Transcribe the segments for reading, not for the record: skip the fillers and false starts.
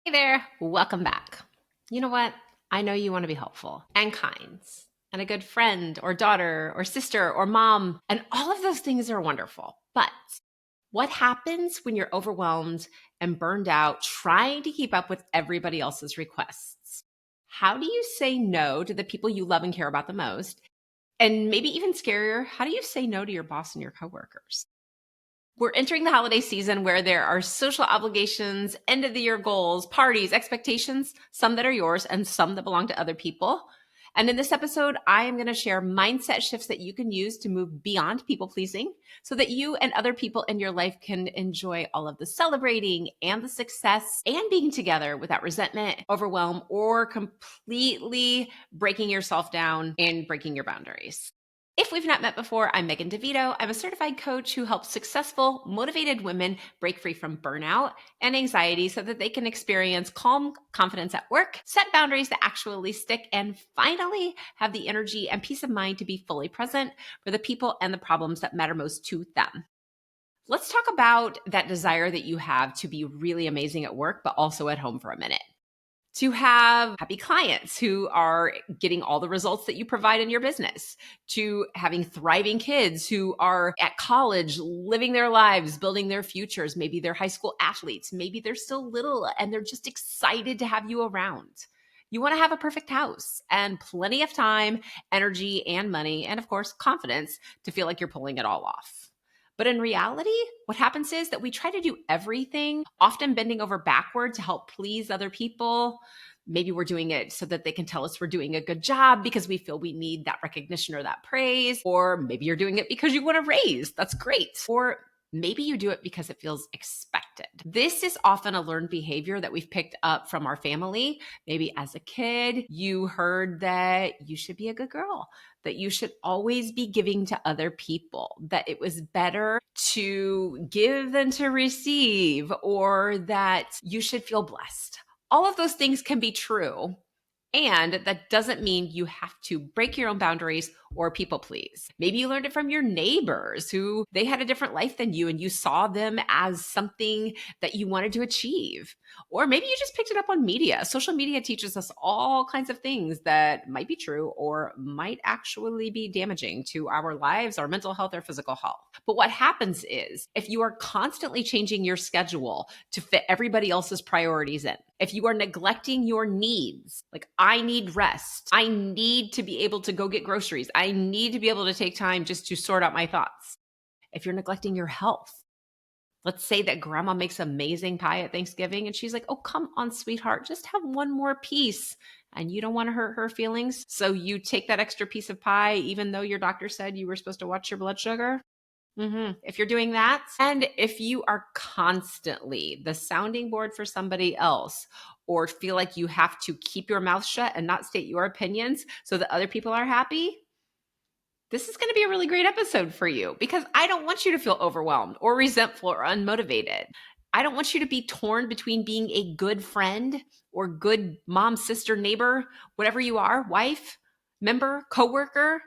Hey there, welcome back. You know what? I know you want to be helpful and kind and a good friend or daughter or sister or mom, and all of those things are wonderful. But what happens when you're overwhelmed and burned out trying to keep up with everybody else's requests? How do you say no to the people you love and care about the most? And maybe even scarier, how do you say no to your boss and your coworkers? We're entering the holiday season where there are social obligations, end of the year goals, parties, expectations, some that are yours and some that belong to other people. And in this episode, I am going to share mindset shifts that you can use to move beyond people pleasing so that you and other people in your life can enjoy all of the celebrating and the success and being together without resentment, overwhelm, or completely breaking yourself down and breaking your boundaries. If we've not met before, I'm Megan Devito. I'm a certified coach who helps successful, motivated women break free from burnout and anxiety so that they can experience calm confidence at work, set boundaries that actually stick, and finally have the energy and peace of mind to be fully present for the people and the problems that matter most to them. Let's talk about that desire that you have to be really amazing at work, but also at home for a minute. To have happy clients who are getting all the results that you provide in your business, to having thriving kids who are at college, living their lives, building their futures. Maybe they're high school athletes. Maybe they're still little and they're just excited to have you around. You want to have a perfect house and plenty of time, energy, and money, and of course, confidence to feel like you're pulling it all off. But in reality, what happens is that we try to do everything, often bending over backward to help please other people. Maybe we're doing it so that they can tell us we're doing a good job because we feel we need that recognition or that praise. Or maybe you're doing it because you want a raise. That's great. Or maybe you do it because it feels expected. This is often a learned behavior that we've picked up from our family. Maybe as a kid, you heard that you should be a good girl, that you should always be giving to other people, that it was better to give than to receive, or that you should feel blessed. All of those things can be true. And that doesn't mean you have to break your own boundaries or people please. Maybe you learned it from your neighbors who they had a different life than you and you saw them as something that you wanted to achieve. Or maybe you just picked it up on media. Social media teaches us all kinds of things that might be true or might actually be damaging to our lives, our mental health, or physical health. But what happens is if you are constantly changing your schedule to fit everybody else's priorities in, if you are neglecting your needs, like I need rest, I need to be able to go get groceries, I need to be able to take time just to sort out my thoughts. If you're neglecting your health, let's say that grandma makes amazing pie at Thanksgiving and she's like, oh, come on, sweetheart, just have one more piece. And you don't want to hurt her feelings. So you take that extra piece of pie, even though your doctor said you were supposed to watch your blood sugar. If you're doing that, and if you are constantly the sounding board for somebody else, or feel like you have to keep your mouth shut and not state your opinions so that other people are happy, this is going to be a really great episode for you because I don't want you to feel overwhelmed or resentful or unmotivated. I don't want you to be torn between being a good friend or good mom, sister, neighbor, whatever you are, wife, member, coworker.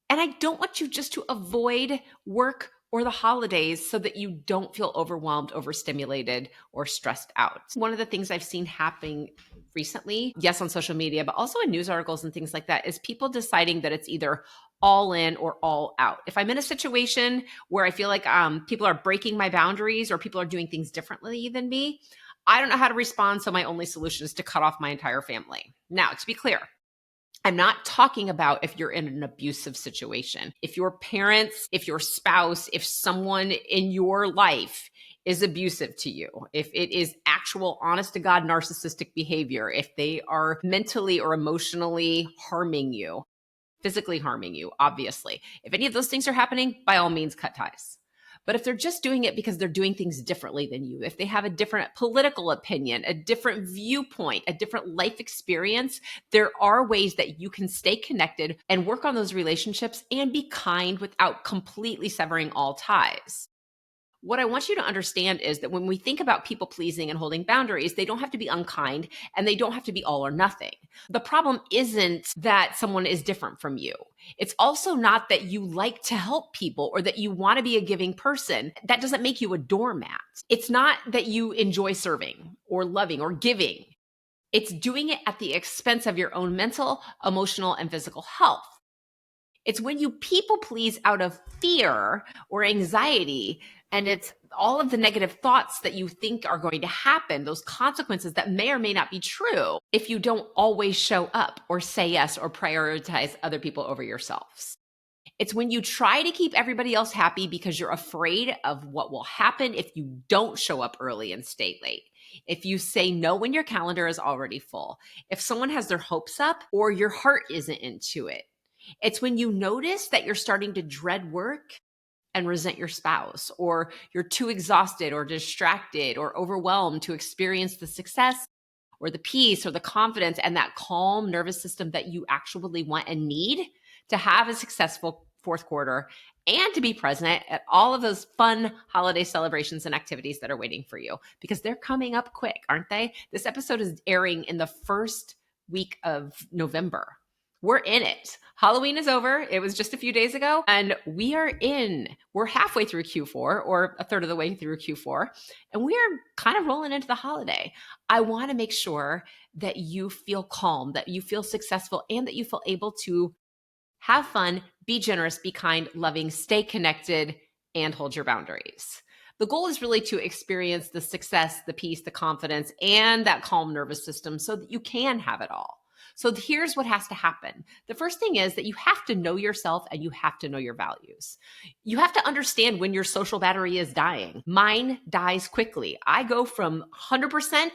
And I don't want you just to avoid work or the holidays so that you don't feel overwhelmed, overstimulated, or stressed out. One of the things I've seen happening recently, yes, on social media, but also in news articles and things like that, is people deciding that it's either all in or all out. If I'm in a situation where I feel like people are breaking my boundaries or people are doing things differently than me, I don't know how to respond. So my only solution is to cut off my entire family. Now, to be clear, I'm not talking about if you're in an abusive situation. If your parents, if your spouse, if someone in your life is abusive to you, if it is actual, honest to God, narcissistic behavior, if they are mentally or emotionally harming you, physically harming you, obviously. If any of those things are happening, by all means, cut ties. But if they're just doing it because they're doing things differently than you, if they have a different political opinion, a different viewpoint, a different life experience, there are ways that you can stay connected and work on those relationships and be kind without completely severing all ties. What I want you to understand is that when we think about people pleasing and holding boundaries, they don't have to be unkind and they don't have to be all or nothing. The problem isn't that someone is different from you. It's also not that you like to help people or that you want to be a giving person. That doesn't make you a doormat. It's not that you enjoy serving or loving or giving. It's doing it at the expense of your own mental, emotional, and physical health. It's when you people please out of fear or anxiety, and it's all of the negative thoughts that you think are going to happen, those consequences that may or may not be true if you don't always show up or say yes or prioritize other people over yourselves. It's when you try to keep everybody else happy because you're afraid of what will happen if you don't show up early and stay late. If you say no when your calendar is already full, if someone has their hopes up or your heart isn't into it. It's when you notice that you're starting to dread work and resent your spouse, or you're too exhausted or distracted or overwhelmed to experience the success or the peace or the confidence and that calm nervous system that you actually want and need to have a successful fourth quarter and to be present at all of those fun holiday celebrations and activities that are waiting for you, because they're coming up quick, aren't they? This episode is airing in the first week of November. We're in it. Halloween is over. It was just a few days ago, and we're halfway through Q4 or a third of the way through Q4, and we are kind of rolling into the holiday. I want to make sure that you feel calm, that you feel successful, and that you feel able to have fun, be generous, be kind, loving, stay connected, and hold your boundaries. The goal is really to experience the success, the peace, the confidence, and that calm nervous system so that you can have it all. So here's what has to happen. The first thing is that you have to know yourself and you have to know your values. You have to understand when your social battery is dying. Mine dies quickly. I go from 100%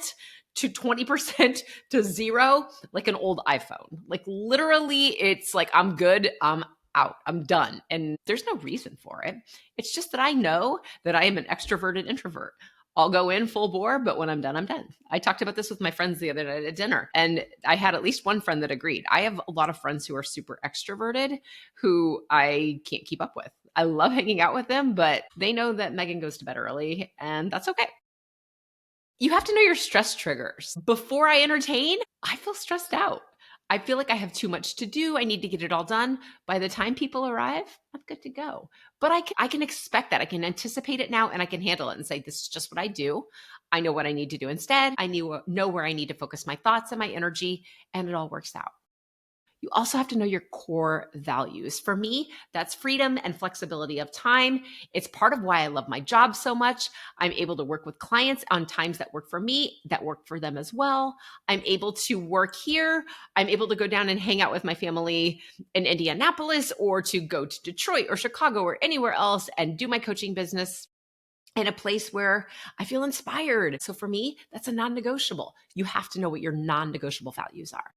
to 20% to zero like an old iPhone. Like literally, it's like I'm good, I'm out, I'm done. And there's no reason for it. It's just that I know that I am an extroverted introvert. I'll go in full bore, but when I'm done, I'm done. I talked about this with my friends the other night at dinner, and I had at least one friend that agreed. I have a lot of friends who are super extroverted who I can't keep up with. I love hanging out with them, but they know that Megan goes to bed early, and that's okay. You have to know your stress triggers. Before I entertain, I feel stressed out. I feel like I have too much to do. I need to get it all done. By the time people arrive, I'm good to go. But I can expect that. I can anticipate it now and I can handle it and say, this is just what I do. I know what I need to do instead. I know where I need to focus my thoughts and my energy, and it all works out. You also have to know your core values. For me, that's freedom and flexibility of time. It's part of why I love my job so much. I'm able to work with clients on times that work for me, that work for them as well. I'm able to work here. I'm able to go down and hang out with my family in Indianapolis, or to go to Detroit or Chicago or anywhere else and do my coaching business in a place where I feel inspired. So for me, that's a non-negotiable. You have to know what your non-negotiable values are.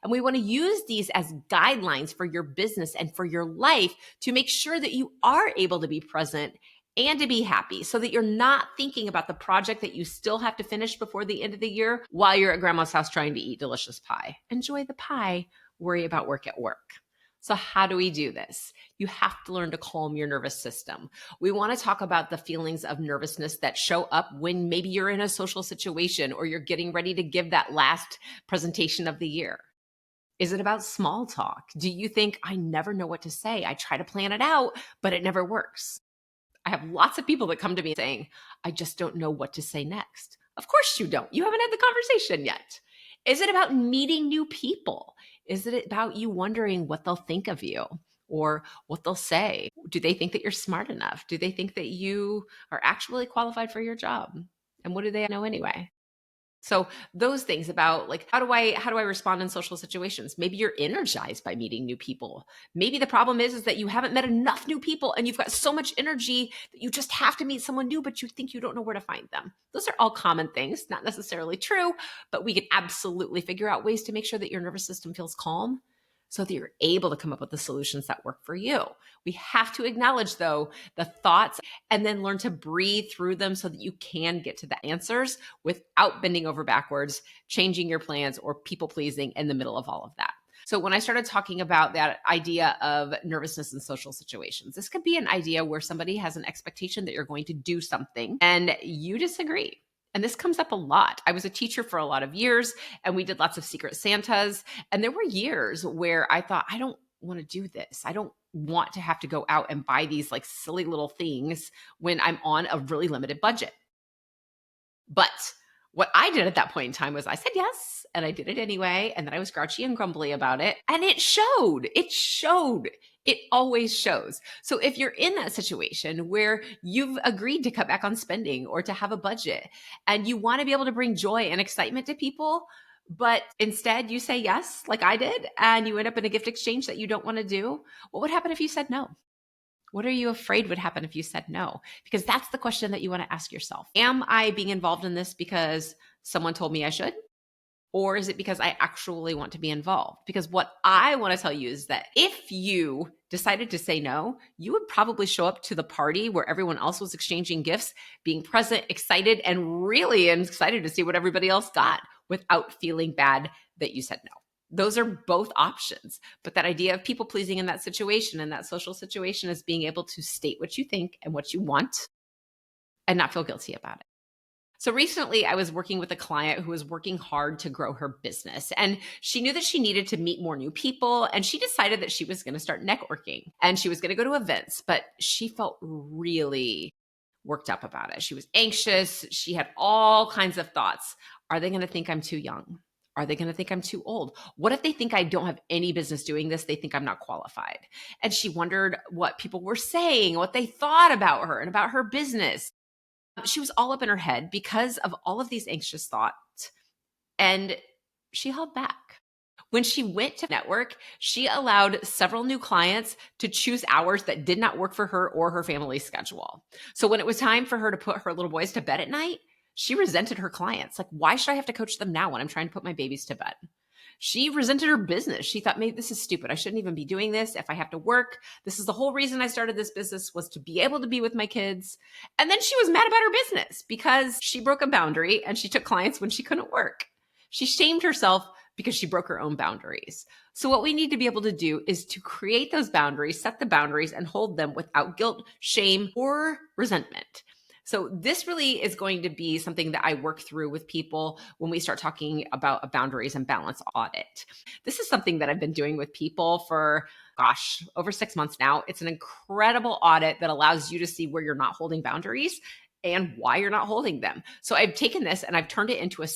And we want to use these as guidelines for your business and for your life to make sure that you are able to be present and to be happy, so that you're not thinking about the project that you still have to finish before the end of the year while you're at grandma's house trying to eat delicious pie. Enjoy the pie, worry about work at work. So how do we do this? You have to learn to calm your nervous system. We want to talk about the feelings of nervousness that show up when maybe you're in a social situation or you're getting ready to give that last presentation of the year. Is it about small talk? Do you think, I never know what to say? I try to plan it out, but it never works. I have lots of people that come to me saying, I just don't know what to say next. Of course you don't. You haven't had the conversation yet. Is it about meeting new people? Is it about you wondering what they'll think of you or what they'll say? Do they think that you're smart enough? Do they think that you are actually qualified for your job? And what do they know anyway? So those things about like, how do I respond in social situations? Maybe you're energized by meeting new people. Maybe the problem is that you haven't met enough new people and you've got so much energy that you just have to meet someone new, but you think you don't know where to find them. Those are all common things, not necessarily true, but we can absolutely figure out ways to make sure that your nervous system feels calm so that you're able to come up with the solutions that work for you. We have to acknowledge, though, the thoughts and then learn to breathe through them so that you can get to the answers without bending over backwards, changing your plans, or people pleasing in the middle of all of that. So when I started talking about that idea of nervousness in social situations, this could be an idea where somebody has an expectation that you're going to do something and you disagree. And this comes up a lot. I was a teacher for a lot of years and we did lots of secret Santas. And there were years where I thought, I don't want to do this. I don't want to have to go out and buy these like silly little things when I'm on a really limited budget. But what I did at that point in time was I said yes, and I did it anyway. And then I was grouchy and grumbly about it. And it showed. It showed. It always shows. So if you're in that situation where you've agreed to cut back on spending or to have a budget and you want to be able to bring joy and excitement to people, but instead you say yes, like I did, and you end up in a gift exchange that you don't want to do, what would happen if you said no? What are you afraid would happen if you said no? Because that's the question that you want to ask yourself. Am I being involved in this because someone told me I should? Or is it because I actually want to be involved? Because what I want to tell you is that if you decided to say no, you would probably show up to the party where everyone else was exchanging gifts, being present, excited, and really excited to see what everybody else got without feeling bad that you said no. Those are both options. But that idea of people pleasing in that situation, in that social situation, is being able to state what you think and what you want and not feel guilty about it. So recently I was working with a client who was working hard to grow her business, and she knew that she needed to meet more new people, and she decided that she was going to start networking and she was going to go to events, but she felt really worked up about it. She was anxious. She had all kinds of thoughts. Are they going to think I'm too young? Are they going to think I'm too old? What if they think I don't have any business doing this? They think I'm not qualified. And she wondered what people were saying, what they thought about her and about her business. She was all up in her head because of all of these anxious thoughts, and she held back. When she went to network, she allowed several new clients to choose hours that did not work for her or her family's schedule. So when it was time for her to put her little boys to bed at night, she resented her clients. Like, why should I have to coach them now when I'm trying to put my babies to bed? She resented her business. She thought, maybe this is stupid. I shouldn't even be doing this if I have to work. This is the whole reason I started this business, was to be able to be with my kids. And then she was mad about her business because she broke a boundary and she took clients when she couldn't work. She shamed herself because she broke her own boundaries. So what we need to be able to do is to create those boundaries, set the boundaries, and hold them without guilt, shame, or resentment. So this really is going to be something that I work through with people when we start talking about a boundaries and balance audit. This is something that I've been doing with people for, over 6 months now. It's an incredible audit that allows you to see where you're not holding boundaries and why you're not holding them. So I've taken this and I've turned it into a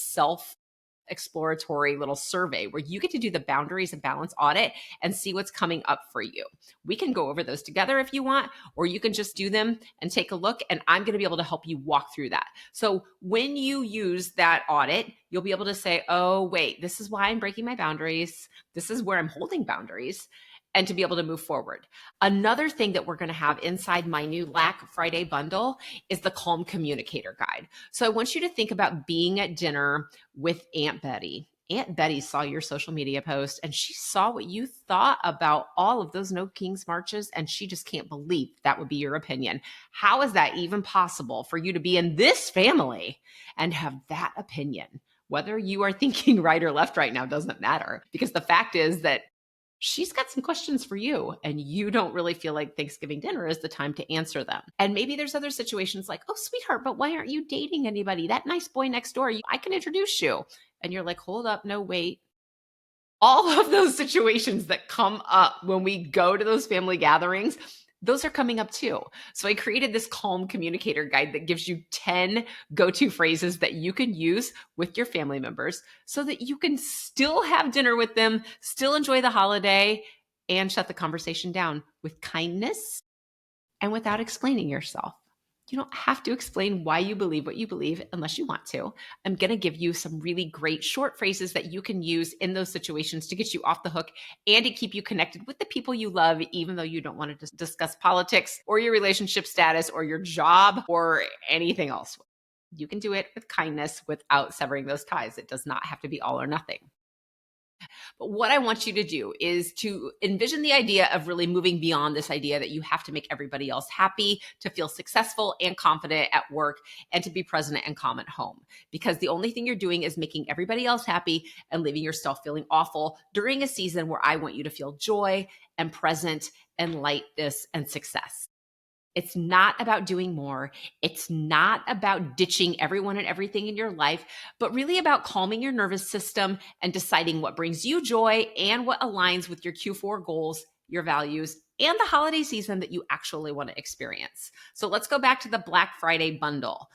exploratory little survey where you get to do the boundaries and balance audit and see what's coming up for you. We can go over those together if you want, or you can just do them and take a look, and I'm going to be able to help you walk through that. So when you use that audit, you'll be able to say, oh, wait, this is why I'm breaking my boundaries. This is where I'm holding boundaries, and to be able to move forward. Another thing that we're going to have inside my new Black Friday bundle is the Calm Communicator Guide. So I want you to think about being at dinner with Aunt Betty. Aunt Betty saw your social media post and she saw what you thought about all of those No Kings marches, and she just can't believe that would be your opinion. How is that even possible for you to be in this family and have that opinion? Whether you are thinking right or left right now doesn't matter, because the fact is that she's got some questions for you, and you don't really feel like Thanksgiving dinner is the time to answer them. And maybe there's other situations like, oh, sweetheart, but why aren't you dating anybody? That nice boy next door, I can introduce you. And you're like, hold up, no, wait. All of those situations that come up when we go to those family gatherings, those are coming up too. So I created this Calm Communicator Guide that gives you 10 go-to phrases that you can use with your family members so that you can still have dinner with them, still enjoy the holiday, and shut the conversation down with kindness and without explaining yourself. You don't have to explain why you believe what you believe unless you want to. I'm going to give you some really great short phrases that you can use in those situations to get you off the hook and to keep you connected with the people you love, even though you don't want to discuss politics or your relationship status or your job or anything else. You can do it with kindness without severing those ties. It does not have to be all or nothing. But what I want you to do is to envision the idea of really moving beyond this idea that you have to make everybody else happy to feel successful and confident at work and to be present and calm at home. Because the only thing you're doing is making everybody else happy and leaving yourself feeling awful during a season where I want you to feel joy and present and lightness and success. It's not about doing more. It's not about ditching everyone and everything in your life, but really about calming your nervous system and deciding what brings you joy and what aligns with your Q4 goals, your values, and the holiday season that you actually want to experience. So let's go back to the Black Friday bundle.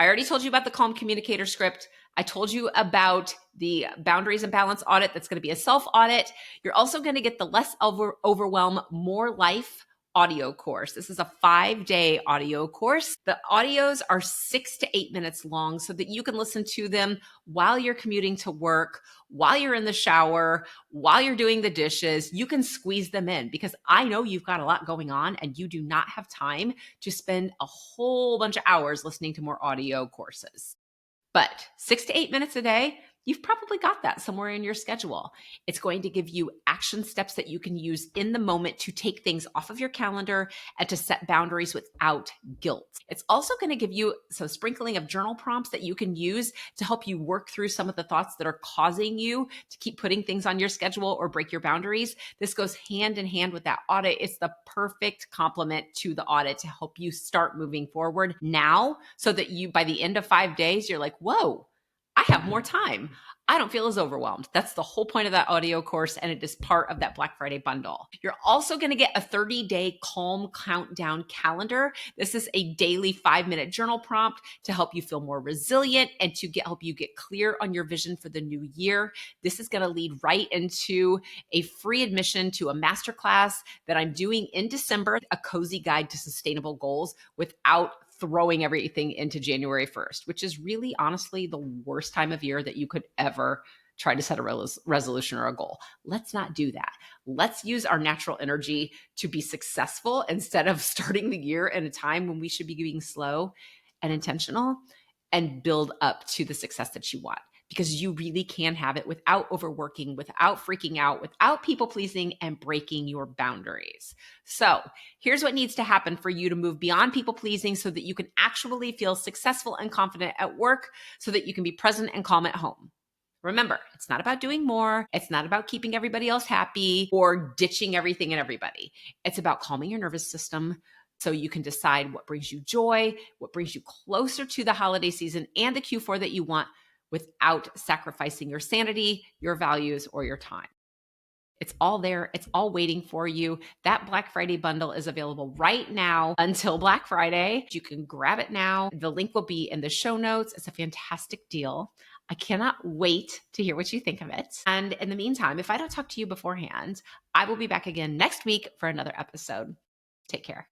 I already told you about the Calm Communicator script. I told you about the boundaries and balance audit. That's going to be a self audit. You're also going to get the less overwhelm, more life audio course. This is a 5-day audio course. The audios are 6 to 8 minutes long so that you can listen to them while you're commuting to work, while you're in the shower, while you're doing the dishes. You can squeeze them in because I know you've got a lot going on and you do not have time to spend a whole bunch of hours listening to more audio courses. But 6 to 8 minutes a day, you've probably got that somewhere in your schedule. It's going to give you action steps that you can use in the moment to take things off of your calendar and to set boundaries without guilt. It's also going to give you some sprinkling of journal prompts that you can use to help you work through some of the thoughts that are causing you to keep putting things on your schedule or break your boundaries. This goes hand in hand with that audit. It's the perfect complement to the audit to help you start moving forward now so that you, by the end of 5 days, you're like, whoa, I have more time. I don't feel as overwhelmed. That's the whole point of that audio course, and it is part of that Black Friday bundle. You're also going to get a 30-day calm countdown calendar. This is a daily 5-minute journal prompt to help you feel more resilient and to help you get clear on your vision for the new year. This is going to lead right into a free admission to a masterclass that I'm doing in December, a cozy guide to sustainable goals without throwing everything into January 1st, which is really honestly the worst time of year that you could ever try to set a resolution or a goal. Let's not do that. Let's use our natural energy to be successful instead of starting the year in a time when we should be being slow and intentional and build up to the success that you want. Because you really can have it without overworking, without freaking out, without people pleasing and breaking your boundaries. So here's what needs to happen for you to move beyond people pleasing so that you can actually feel successful and confident at work so that you can be present and calm at home. Remember, it's not about doing more. It's not about keeping everybody else happy or ditching everything and everybody. It's about calming your nervous system so you can decide what brings you joy, what brings you closer to the holiday season and the Q4 that you want without sacrificing your sanity, your values, or your time. It's all there. It's all waiting for you. That Black Friday bundle is available right now until Black Friday. You can grab it now. The link will be in the show notes. It's a fantastic deal. I cannot wait to hear what you think of it. And in the meantime, if I don't talk to you beforehand, I will be back again next week for another episode. Take care.